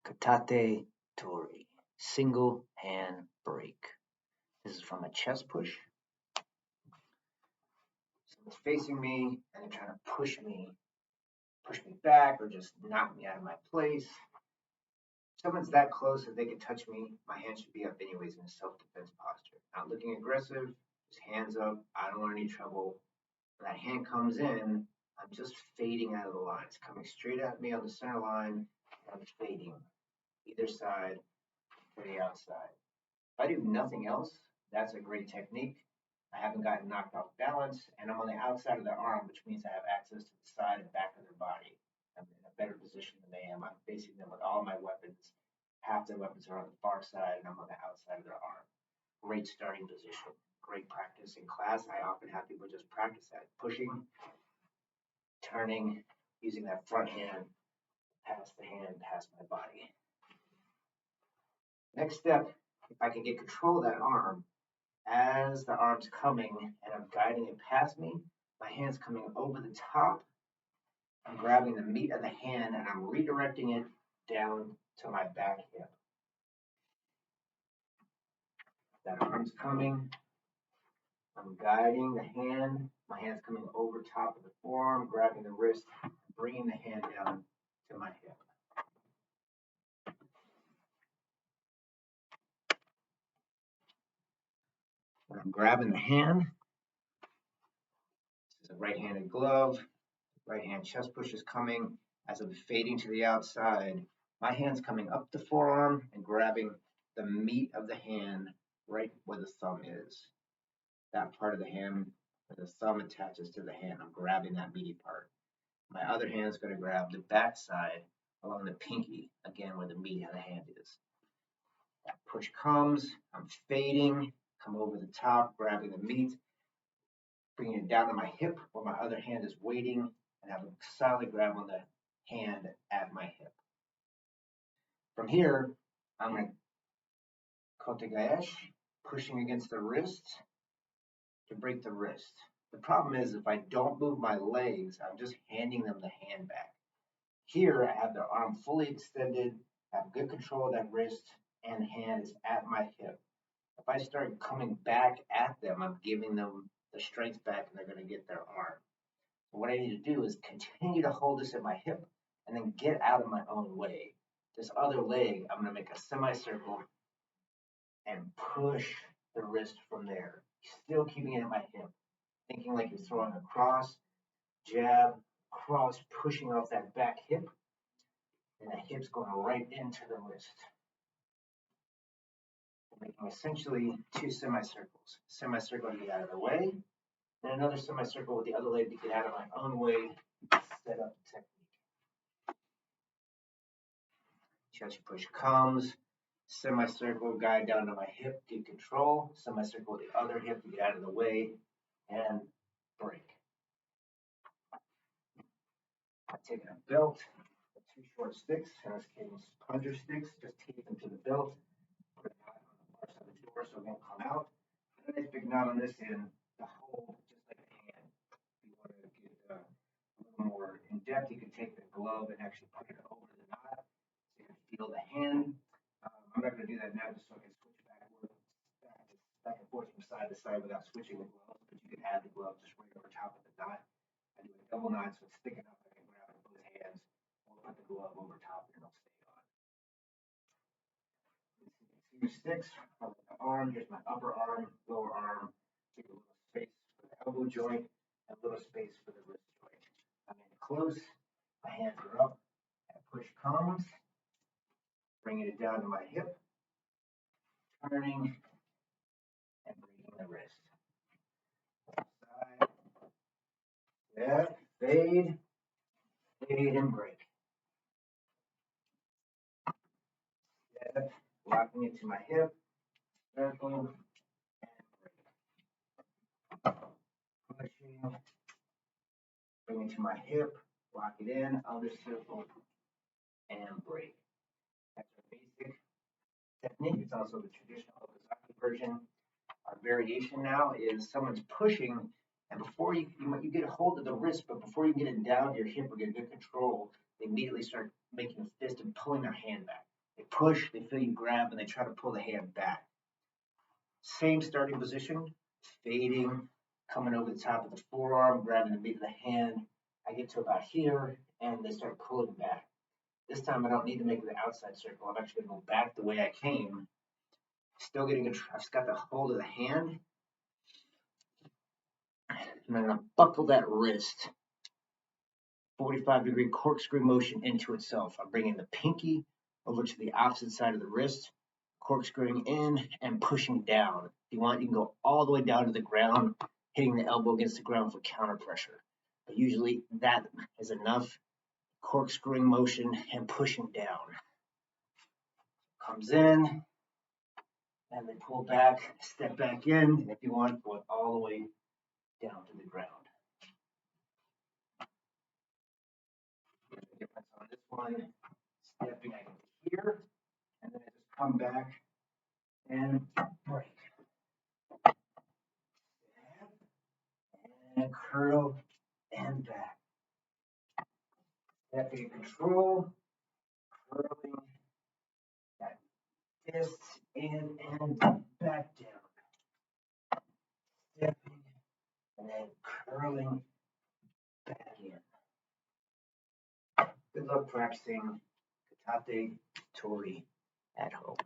Katate Tori, single hand break. This is from a chest push. Someone's facing me and they're trying to push me back or just knock me out of my place. If someone's that close that they can touch me, my hand should be up anyways in a self-defense posture. Not looking aggressive, just hands up. I don't want any trouble. When that hand comes in, I'm just fading out of the line. It's coming straight at me on the center line, and I'm fading either side to the outside. If I do nothing else, that's a great technique. I haven't gotten knocked off balance, and I'm on the outside of their arm, which means I have access to the side and back of their body. I'm in a better position than they am. I'm facing them with all my weapons. Half their weapons are on the far side, and I'm on the outside of their arm. Great starting position. Great practice in class. I often have people just practice that. Pushing, turning, using that front hand, pass the hand, past my body. Next step, if I can get control of that arm, as the arm's coming and I'm guiding it past me, my hand's coming over the top. I'm grabbing the meat of the hand and I'm redirecting it down to my back hip. That arm's coming. I'm guiding the hand. My hand's coming over top of the forearm, grabbing the wrist, bringing the hand down to my hip. When I'm grabbing the hand, this is a right-handed glove. Right hand chest push is coming. As I'm fading to the outside, my hand's coming up the forearm and grabbing the meat of the hand right where the thumb is. That part of the hand where the thumb attaches to the hand, I'm grabbing that meaty part. My other hand's going to grab the back side along the pinky, again where the meat of the hand is. That push comes, I'm fading, come over the top, grabbing the meat, bringing it down to my hip where my other hand is waiting, and have a solid grab on the hand at my hip. From here, I'm going to kotegaeshi, pushing against the wrist to break the wrist. The problem is if I don't move my legs, I'm just handing them the hand back. Here, I have their arm fully extended, have good control of that wrist, and hand is at my hip. If I start coming back at them, I'm giving them the strength back and they're going to get their arm. So what I need to do is continue to hold this at my hip and then get out of my own way. This other leg, I'm going to make a semicircle and push the wrist from there. Still keeping it at my hip. Thinking like you're throwing a cross, jab, cross, pushing off that back hip. And the hip's going right into the wrist. Making essentially two semicircles. Semicircle to get out of the way, and another semicircle with the other leg to get out of my own way, set up the technique. Chest push comes, semicircle, guide down to my hip, get control, semicircle with the other hip to get out of the way, and break. I've taken a belt, two short sticks, in this case plunger sticks, just tape them to the belt, put a knot on the far side of the door so it won't come out. A nice big knot on this end to hold just like a hand. If you want to get a little more in depth, you can take the glove and actually put it over the knot so you can feel the hand. I'm not going to do that now just so I can switch back and forth from side to side without switching the gloves, but you can add the glove just right over top of the knot. I do a double knot so it's thick enough I can grab it with both hands or put the glove over top and it'll stay on. Two sticks on the arm. Here's my upper arm, lower arm. Keep a little space for the elbow joint, and a little space for the wrist joint. I'm in close. My hands are up. That push comes. Bringing it down to my hip. Turning and breaking the wrist. Side. Yeah. Fade. Fade and break. Step. Locking it to my hip. Circle. Pushing, bring it to my hip, lock it in, other circle, and break. That's our basic technique. It's also the traditional Okazaki version. Our variation now is someone's pushing, and before you get a hold of the wrist, but before you get it down to your hip or get good control, they immediately start making a fist and pulling their hand back. push, they feel you grab, and they try to pull the hand back. Same starting position, fading, coming over the top of the forearm, grabbing the meat of the hand. I get to about here, and they start pulling back. This time I don't need to make the outside circle. I'm actually going to go back the way I came. Still getting I've got the hold of the hand. And I'm going to buckle that wrist. 45-degree corkscrew motion into itself. I'm bringing the pinky over to the opposite side of the wrist, corkscrewing in and pushing down. If you want, you can go all the way down to the ground, hitting the elbow against the ground for counter pressure. But usually that is enough. Corkscrewing motion and pushing down. Comes in, and they pull back, step back in, and if you want, go all the way down to the ground. The difference on this one, stepping I go here, and then I just come back and break. And curl and back. Stepping control, curling that fist in and back down. Stepping and then curling back in. Good luck practicing Katate Tori at home.